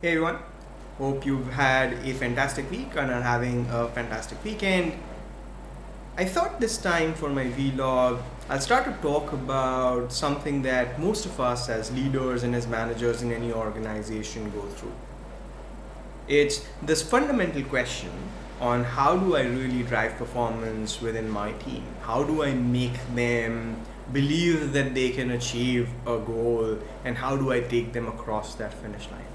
Hey everyone, hope you've had a fantastic week and are having a fantastic weekend. I thought this time for my vlog, I'll start to talk about something that most of us as leaders and as managers in any organization go through. It's this fundamental question on how do I really drive performance within my team? How do I make them believe that they can achieve a goal, and how do I take them across that finish line?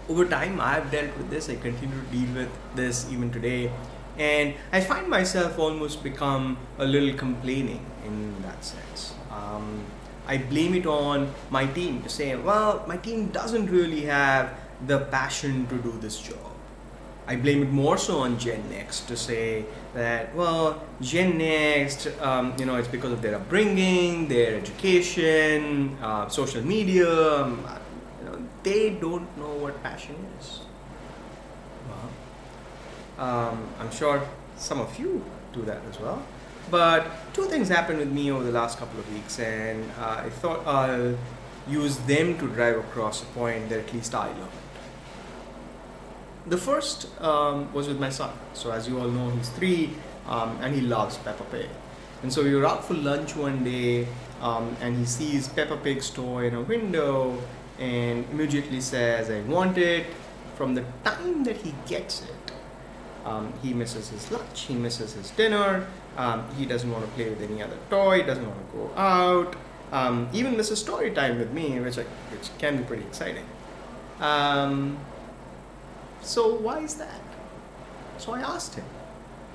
Over time I've dealt with this, I continue to deal with this even today, and I find myself almost become a little complaining in that sense. I blame it on my team to say, well, my team doesn't really have the passion to do this job. I blame it more so on Gen Next to say that, well, Gen Next, it's because of their upbringing, their education, social media. They don't know what passion is. I'm sure some of you do that as well. But two things happened with me over the last couple of weeks, and I thought I'll use them to drive across a point that at least I learned. The first was with my son. So as you all know, he's 3 and he loves Peppa Pig. And so we were out for lunch one day, and he sees Peppa Pig's toy in a window and immediately says, I want it. From the time that he gets it, he misses his lunch, he misses his dinner, he doesn't want to play with any other toy, doesn't want to go out, even misses story time with me, which can be pretty exciting. So why is that? So I asked him,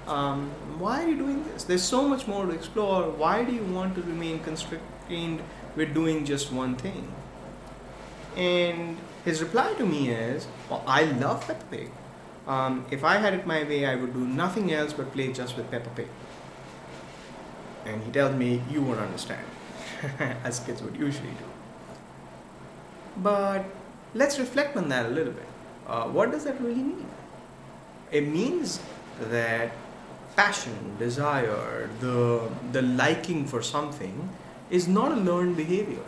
why are you doing this? There's so much more to explore. Why do you want to remain constrained with doing just one thing? And his reply to me is, well, I love Peppa Pig. If I had it my way, I would do nothing else but play just with Peppa Pig. And he tells me, you won't understand, as kids would usually do. But let's reflect on that a little bit. What does that really mean? It means that passion, desire, the liking for something is not a learned behavior.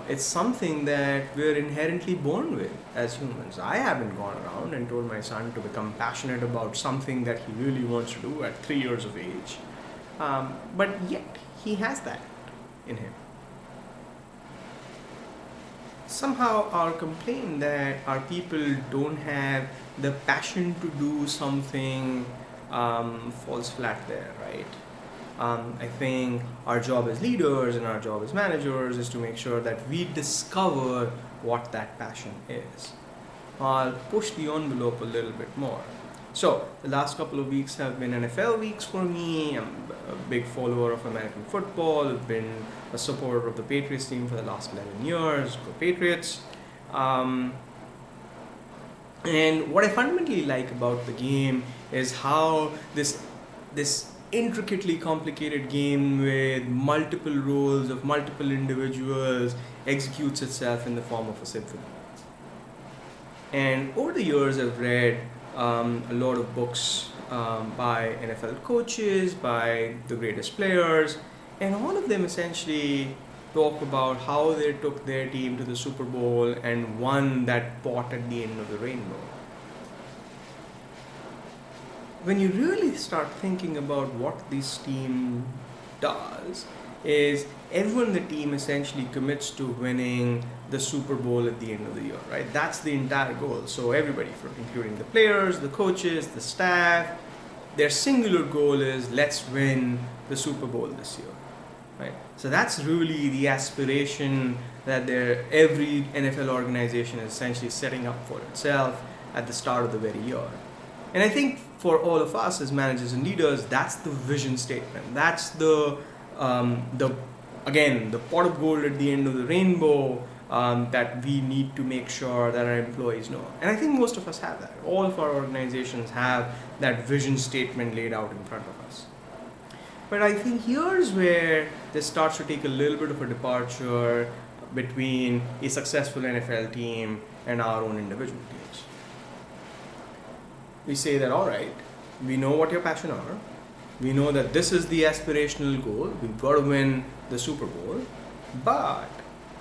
It's something that we're inherently born with as humans. I haven't gone around and told my son to become passionate about something that he really wants to do at 3 years of age. But yet, he has that in him. Somehow our complaint that our people don't have the passion to do something falls flat there, right? I think our job as leaders and our job as managers is to make sure that we discover what that passion is. I'll push the envelope a little bit more. So, the last couple of weeks have been NFL weeks for me. I'm a big follower of American football. I've been a supporter of the Patriots team for the last 11 years. Go Patriots. And what I fundamentally like about the game is how this intricately complicated game with multiple roles of multiple individuals executes itself in the form of a symphony. And over the years, I've read a lot of books by NFL coaches, by the greatest players, and all of them essentially talk about how they took their team to the Super Bowl and won that pot at the end of the rainbow. When you really start thinking about what this team does, is everyone in the team essentially commits to winning the Super Bowl at the end of the year, right? That's the entire goal. So everybody, including the players, the coaches, the staff, their singular goal is let's win the Super Bowl this year, right? So that's really the aspiration that every NFL organization is essentially setting up for itself at the start of the very year. And I think for all of us as managers and leaders, that's the vision statement. That's the pot of gold at the end of the rainbow that we need to make sure that our employees know. And I think most of us have that. All of our organizations have that vision statement laid out in front of us. But I think here's where this starts to take a little bit of a departure between a successful NFL team and our own individual teams. We say that, all right, we know what your passion are. We know that this is the aspirational goal. We've got to win the Super Bowl. But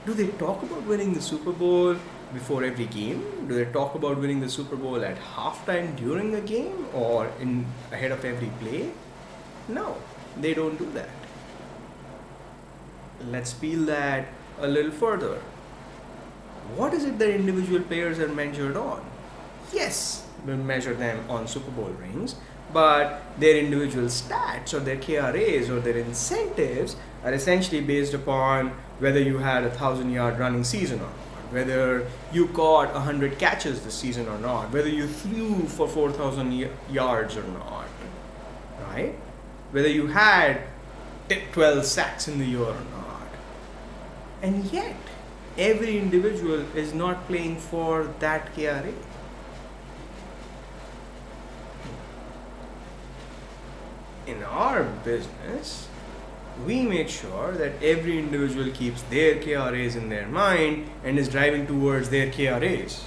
do they talk about winning the Super Bowl before every game? Do they talk about winning the Super Bowl at halftime during a game or in ahead of every play? No, they don't do that. Let's peel that a little further. What is it that individual players are measured on? Yes, we measure them on Super Bowl rings, but their individual stats or their KRAs or their incentives are essentially based upon whether you had 1,000-yard running season or not, whether you caught 100 catches this season or not, whether you threw for 4,000 yards or not, right? Whether you had 12 sacks in the year or not. And yet, every individual is not playing for that KRA. In our business, we make sure that every individual keeps their KRAs in their mind and is driving towards their KRAs.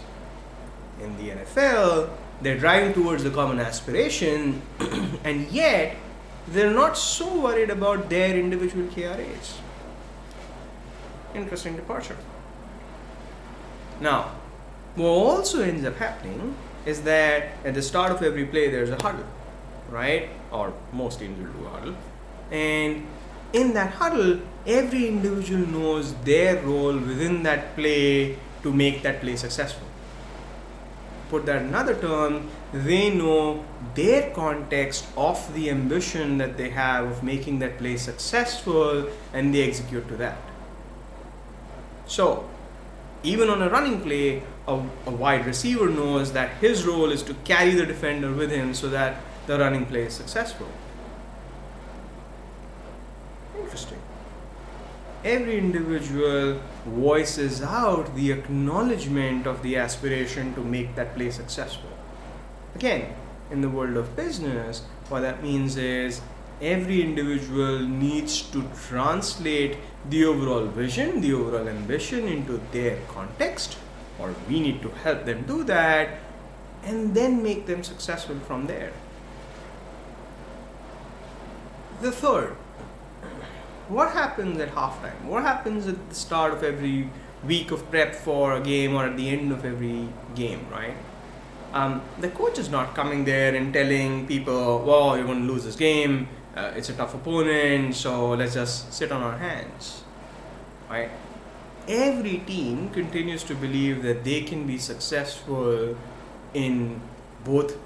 In the NFL, they're driving towards the common aspiration, and yet they're not so worried about their individual KRAs. Interesting departure. Now, what also ends up happening is that at the start of every play there's a huddle, right? Or most teams will do a huddle. And in that huddle, every individual knows their role within that play to make that play successful. Put that in another term, they know their context of the ambition that they have of making that play successful, and they execute to that. So, even on a running play, a wide receiver knows that his role is to carry the defender with him so that the running play is successful. Interesting. Every individual voices out the acknowledgement of the aspiration to make that play successful. Again, in the world of business, what that means is every individual needs to translate the overall vision, the overall ambition into their context, or we need to help them do that and then make them successful from there. The third, what happens at halftime? What happens at the start of every week of prep for a game or at the end of every game, right? The coach is not coming there and telling people, well, you're going to lose this game, it's a tough opponent, so let's just sit on our hands, right? Every team continues to believe that they can be successful in both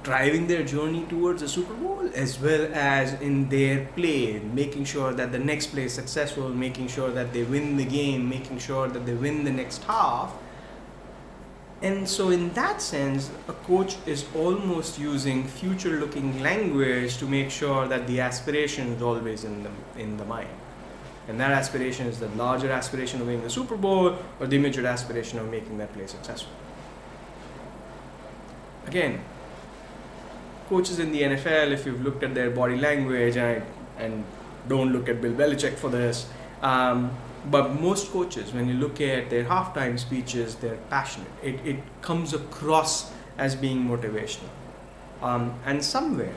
driving their journey towards the Super Bowl as well as in their play, making sure that the next play is successful, making sure that they win the game, making sure that they win the next half. And so in that sense, a coach is almost using future-looking language to make sure that the aspiration is always in the mind. And that aspiration is the larger aspiration of winning the Super Bowl or the immediate aspiration of making that play successful. Again, coaches in the NFL, if you've looked at their body language, and don't look at Bill Belichick for this, but most coaches, when you look at their halftime speeches, they're passionate. It comes across as being motivational. And somewhere,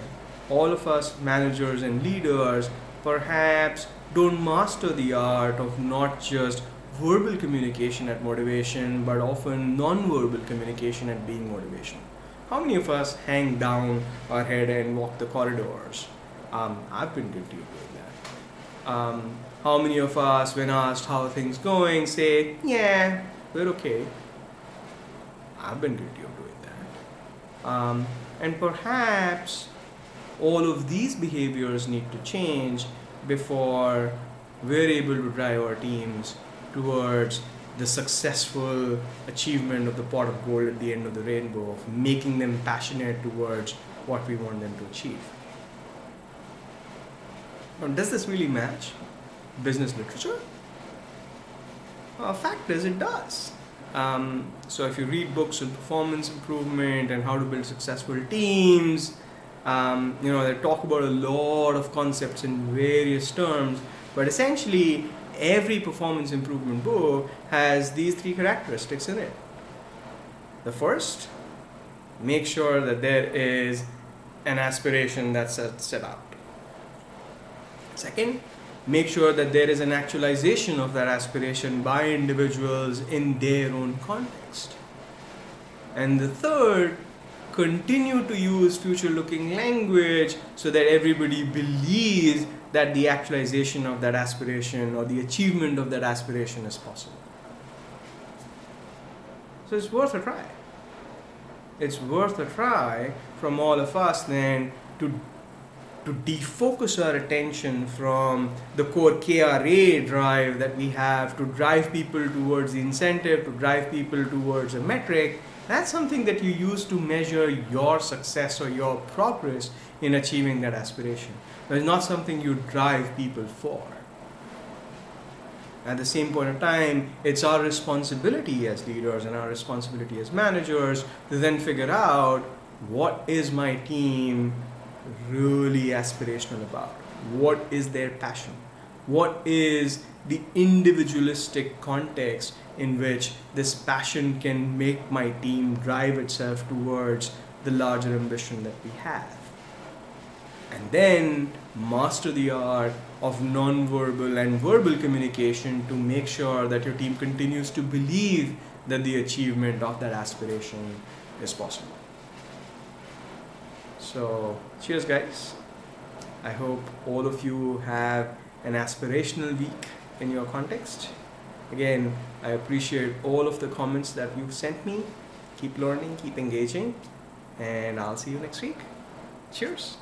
all of us managers and leaders perhaps don't master the art of not just verbal communication at motivation, but often non-verbal communication at being motivational. How many of us hang down our head and walk the corridors? I've been guilty of doing that. How many of us, when asked how are things going, say, yeah, we're okay? I've been guilty of doing that. And perhaps all of these behaviors need to change before we're able to drive our teams towards the successful achievement of the pot of gold at the end of the rainbow, of making them passionate towards what we want them to achieve. Now, does this really match business literature? Fact is, it does. So if you read books on performance improvement and how to build successful teams, they talk about a lot of concepts in various terms, but essentially every performance improvement book has these three characteristics in it. The first, make sure that there is an aspiration that's set out. Second, make sure that there is an actualization of that aspiration by individuals in their own context. And the third, continue to use future-looking language so that everybody believes that the actualization of that aspiration or the achievement of that aspiration is possible. So it's worth a try. It's worth a try from all of us then to defocus our attention from the core KRA drive that we have to drive people towards the incentive, to drive people towards a metric. That's something that you use to measure your success or your progress in achieving that aspiration. But it's not something you drive people for. At the same point of time, it's our responsibility as leaders and our responsibility as managers to then figure out what is my team really aspirational about? What is their passion? What is the individualistic context in which this passion can make my team drive itself towards the larger ambition that we have? And then master the art of non-verbal and verbal communication to make sure that your team continues to believe that the achievement of that aspiration is possible. So, cheers guys. I hope all of you have an aspirational week in your context. Again, I appreciate all of the comments that you've sent me. Keep learning, keep engaging, and I'll see you next week. Cheers.